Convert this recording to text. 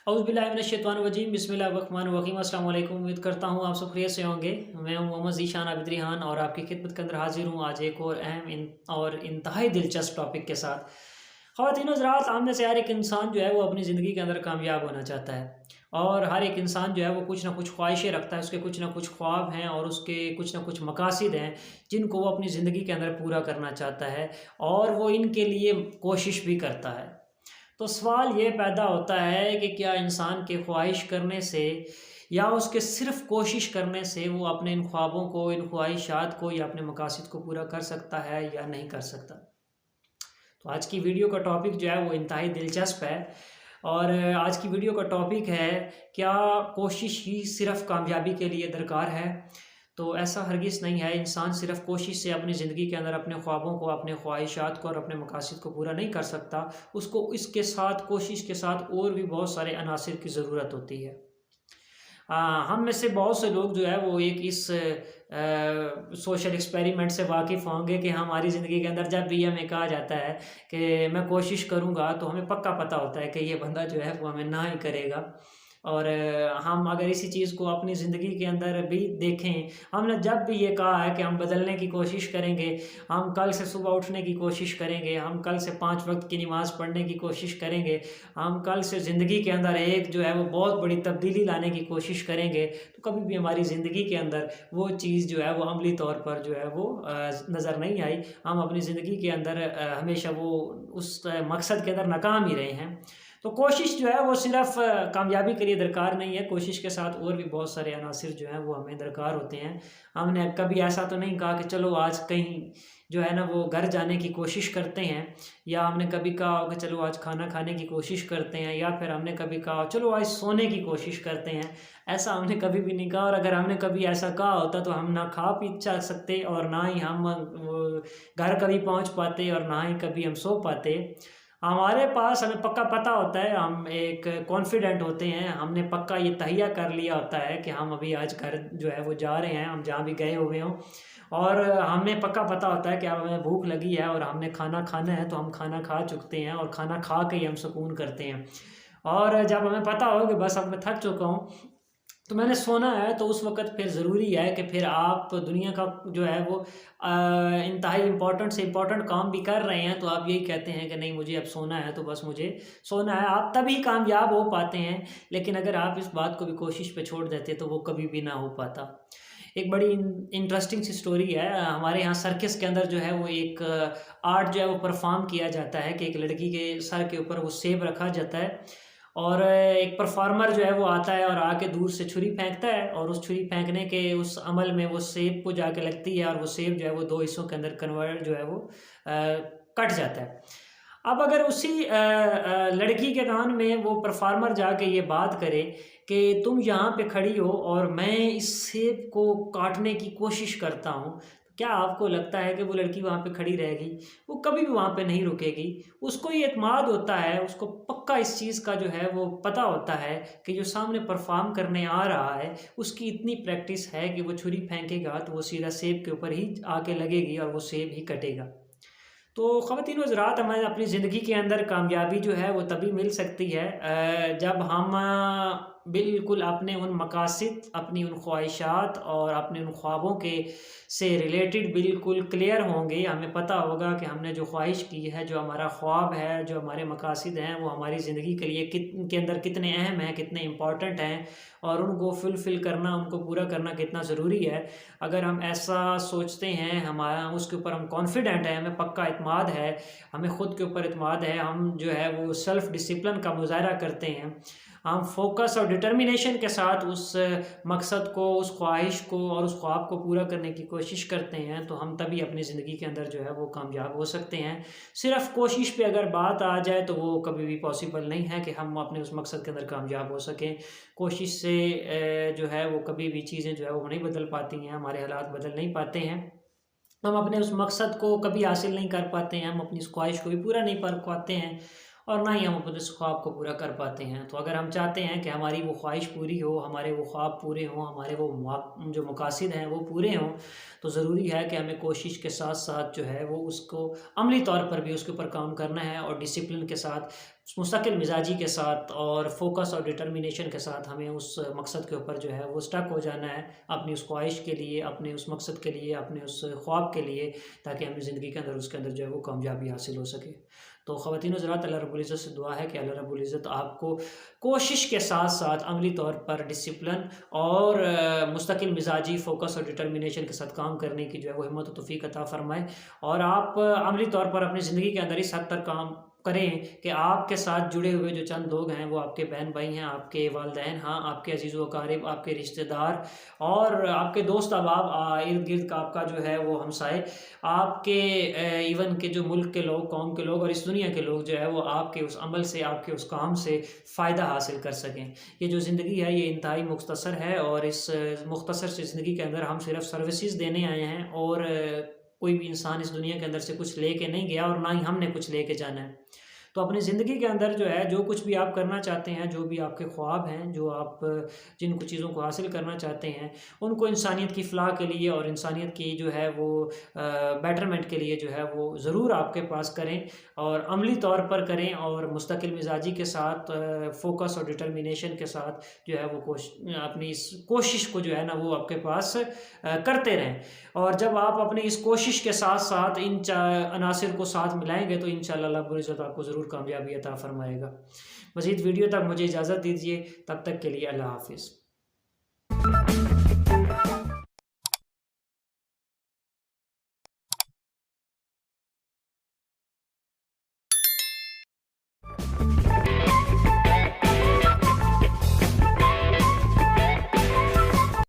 औज़ुबिल्लाहिमिनश्शैतानिर्रजीम बिस्मिल्लाहिर्रहमानिर्रहीम अस्सलाम वालेकुम। उम्मीद करता हूँ आप सब खैरियत से होंगे। मैं हूँ मोहम्मद ज़ीशान आबिद रिहान और आपकी खिदमत के अंदर हाजिर हूँ आज एक और अहम और इंतहाई दिलचस्प टॉपिक के साथ। ख़वातीन हज़रात, हम में से हर एक इंसान जो है वो अपनी ज़िंदगी के अंदर कामयाब होना चाहता है और हर एक इंसान जो है वो कुछ ना कुछ ख्वाहिशें रखता है, उसके कुछ ना कुछ ख्वाब हैं और उसके कुछ ना कुछ मकासद हैं जिनको वो अपनी ज़िंदगी के अंदर पूरा करना चाहता है और वो इनके लिए कोशिश भी करता है। तो सवाल ये पैदा होता है कि क्या इंसान के ख्वाहिश करने से या उसके सिर्फ़ कोशिश करने से वो अपने इन ख्वाबों को, इन ख्वाहिशात को या अपने मकासद को पूरा कर सकता है या नहीं कर सकता? तो आज की वीडियो का टॉपिक जो है वो इंतहाई दिलचस्प है और आज की वीडियो का टॉपिक है, क्या कोशिश ही सिर्फ़ कामयाबी के लिए दरकार है? तो ऐसा हरगिज़ नहीं है। इंसान सिर्फ़ कोशिश से अपनी ज़िंदगी के अंदर अपने ख्वाबों को, अपने ख्वाहिशात को और अपने मकासद को पूरा नहीं कर सकता। उसको इसके साथ, कोशिश के साथ और भी बहुत सारे अनासिर की ज़रूरत होती है। हम में से बहुत से लोग जो है वो एक इस सोशल एक्सपेरिमेंट से वाकिफ़ होंगे कि हमारी ज़िंदगी के अंदर जब भी हमें कहा जाता है कि मैं कोशिश करूँगा, तो हमें पक्का पता होता है कि ये बंदा जो है वो हमें ना ही करेगा। और हम अगर इसी चीज़ को अपनी ज़िंदगी के अंदर भी देखें, हमने जब भी ये कहा है कि हम बदलने की कोशिश करेंगे, हम कल से सुबह उठने की कोशिश करेंगे, हम कल से 5 वक़्त की नमाज़ पढ़ने की कोशिश करेंगे, हम कल से ज़िंदगी के अंदर एक जो है वो बहुत बड़ी तब्दीली लाने की कोशिश करेंगे, तो कभी भी हमारी ज़िंदगी के अंदर वो चीज़ जो है वो अमली तौर पर जो है वो नज़र नहीं आई। हम अपनी ज़िंदगी के अंदर हमेशा वो उस मकसद के अंदर नाकाम ही रहे हैं। तो कोशिश जो है वो सिर्फ़ कामयाबी के लिए दरकार नहीं है, कोशिश के साथ और भी बहुत सारे अनासिर जो हैं वो हमें दरकार होते हैं। हमने कभी ऐसा तो नहीं कहा कि चलो आज कहीं जो है ना वो घर जाने की कोशिश करते हैं, या हमने कभी कहा हो कि चलो आज खाना खाने की कोशिश करते हैं, या फिर हमने कभी कहा चलो आज सोने की कोशिश करते हैं। ऐसा हमने कभी भी नहीं कहा, और अगर हमने कभी ऐसा कहा होता तो हम ना खा पी चा सकते और ना ही हम वो घर कभी पहुँच पाते और ना ही कभी हम सो पाते। हमारे पास हमें पक्का पता होता है, हम एक कॉन्फिडेंट होते हैं, हमने पक्का ये तहैया कर लिया होता है कि हम अभी आज घर जो है वो जा रहे हैं, हम जहाँ भी गए हुए हों, और हमें पक्का पता होता है कि अब हमें भूख लगी है और हमने खाना खाना है, तो हम खाना खा चुकते हैं और खाना खा के ही हम सुकून करते हैं। और जब हमें पता हो कि बस अब मैं थक चुका हूँ, तो मैंने सोना है, तो उस वक़्त फिर ज़रूरी है कि फिर आप दुनिया का जो है वो इंतहाई इम्पोर्टेंट से इम्पोर्टेंट काम भी कर रहे हैं, तो आप यही कहते हैं कि नहीं मुझे अब सोना है, तो बस मुझे सोना है। आप तभी कामयाब हो पाते हैं, लेकिन अगर आप इस बात को भी कोशिश पे छोड़ देते तो वो कभी भी ना हो पाता। एक बड़ी इंटरेस्टिंग सी स्टोरी है। हमारे यहाँ सर्कस के अंदर जो है वो एक आर्ट जो है वो परफ़ॉर्म किया जाता है कि एक लड़की के सर के ऊपर वो सेब रखा जाता है और एक परफॉर्मर जो है वो आता है और आके दूर से छुरी फेंकता है, और उस छुरी फेंकने के उस अमल में वो सेब को जाके लगती है और वो सेब जो है वो 2 हिस्सों के अंदर कन्वर्ट जो है वो कट जाता है। अब अगर उसी लड़की के कान में वो परफॉर्मर जाके ये बात करे कि तुम यहाँ पे खड़ी हो और मैं इस सेब को काटने की कोशिश करता हूँ, तो क्या आपको लगता है कि वो लड़की वहाँ पे खड़ी रहेगी? वो कभी भी वहाँ पे नहीं रुकेगी। उसको ये एतमाद होता है, उसको पक्का इस चीज़ का जो है वो पता होता है कि जो सामने परफ़ॉर्म करने आ रहा है, उसकी इतनी प्रैक्टिस है कि वो छुरी फेंकेगा तो वो सीधा सेब के ऊपर ही आके लगेगी और वो सेब ही कटेगा। तो ख़वातीन व हज़रात, हमें अपनी ज़िंदगी के अंदर कामयाबी जो है वो तभी मिल सकती है जब हम बिल्कुल अपने उन मकासद, अपनी उन ख्वाहिशात और अपने उन ख्वाबों के से रिलेटेड बिल्कुल क्लियर होंगे। हमें पता होगा कि हमने जो ख्वाहिश की है, जो हमारा ख्वाब है, जो हमारे मकासद हैं, वो हमारी ज़िंदगी के लिए के अंदर कितने अहम हैं, कितने इम्पोर्टेंट हैं और उनको फुलफ़िल करना, उनको पूरा करना कितना ज़रूरी है। अगर हम ऐसा सोचते हैं, हमारा उसके ऊपर हम कॉन्फिडेंट हैं, हमें पक्का इत्मीनान है, हमें ख़ुद के ऊपर इत्मीनान है, हम जो है वो सेल्फ़ डिसिप्लिन का मुज़ाहरा करते हैं, हम फ़ोकस और डिटर्मिनेशन के साथ उस मकसद को, उस ख्वाहिश को और उस ख्वाब को पूरा करने की कोशिश करते हैं, तो हम तभी अपनी ज़िंदगी के अंदर जो है वो कामयाब हो सकते हैं। सिर्फ़ कोशिश पे अगर बात आ जाए तो वो कभी भी पॉसिबल नहीं है कि हम अपने उस मकसद के अंदर कामयाब हो सकें। कोशिश से जो है वो कभी भी चीज़ें जो है वो नहीं बदल पाती हैं, हमारे हालात बदल नहीं पाते हैं। हम अपने उस मकसद को कभी हासिल नहीं कर पाते हैं, हम अपनी उस ख्वाहिश को भी पूरा नहीं कर पाते हैं। और ना ही हम अपने उस ख्वाब को पूरा कर पाते हैं। तो अगर हम चाहते हैं कि हमारी वो ख्वाहिश पूरी हो, हमारे वो ख्वाब पूरे हों, हमारे वो जो मकासद हैं वो पूरे हों, तो ज़रूरी है कि हमें कोशिश के साथ-साथ जो है वो उसको अमली तौर पर भी उसके ऊपर काम करना है और डिसिप्लिन के साथ, मुस्तकिल मिज़ाजी के साथ और फ़ोकस और डिटर्मिनेशन के साथ हमें उस मकसद के ऊपर जो है वो स्टक हो जाना है, अपनी उस ख्वाहिश के लिए, अपने उस मकसद के लिए, अपने उस ख्वाब के लिए, ताकि हमें ज़िंदगी के अंदर उसके अंदर जो है वो कामयाबी हासिल हो सके। तो ख़वातीन हज़रात, अल्लाह रब्बुल इज़्ज़त से दुआ है कि अल्लाह रब्बुल इज़्ज़त आपको कोशिश के साथ-साथ अमली तौर पर डिसिप्लिन और मुस्तकिल मिज़ाजी फ़ोकस और डिटर्मिनेशन के साथ काम करने की जो है वो हिम्मत और तौफ़ीक़ अता फ़रमाए, और आप अमली तौर पर अपनी ज़िंदगी के अंदर इस हद तक काम करें कि आपके साथ जुड़े हुए जो चंद लोग हैं वो आपके बहन-भाई हैं, आपके वालिदैन, हाँ, आपके अज़ीज़-व-अक़ारिब, आपके रिश्तेदार और आपके दोस्त अहबाब, इर्द-गिर्द का आपका जो है वो हमसाए, आपके इवन के जो मुल्क के लोग, कौम के लोग और इस दुनिया के लोग जो है वो आपके उस अमल से, आपके उस काम से फ़ायदा हासिल कर सकें। ये जो ज़िंदगी है ये इंतहाई मुख्तसर है, और इस मुख्तसर सी ज़िंदगी के अंदर हम सिर्फ़ सर्विसेज़ देने आए हैं, और कोई भी इंसान इस दुनिया के अंदर से कुछ लेके नहीं गया और ना ही हमने कुछ लेके जाना है। तो अपनी ज़िंदगी के अंदर जो है, जो कुछ भी आप करना चाहते हैं, जो भी आपके ख्वाब हैं, जो आप जिन कुछ चीज़ों को हासिल करना चाहते हैं, उनको इंसानियत की फ़लाह के लिए और इंसानियत की जो है वो बेटरमेंट के लिए जो है वो ज़रूर आपके पास करें, और अमली तौर पर करें, और मुस्तकिल मिज़ाजी के साथ फ़ोकस और डिटर्मिनेशन के साथ जो है वो अपनी इस कोशिश को जो है ना वो आपके पास करते रहें। और जब आप अपनी इस कोशिश के साथ-साथ इन अनासिर को साथ मिलाएँगे तो इंशाअल्लाह अल्लाह रब्बुल इज़्ज़त आपको ज़रूर कामयाबी अता फ़रमाएगा। मज़ीद वीडियो तक मुझे इजाज़त दीजिए, तब तक के लिए अल्लाह हाफ़िज़।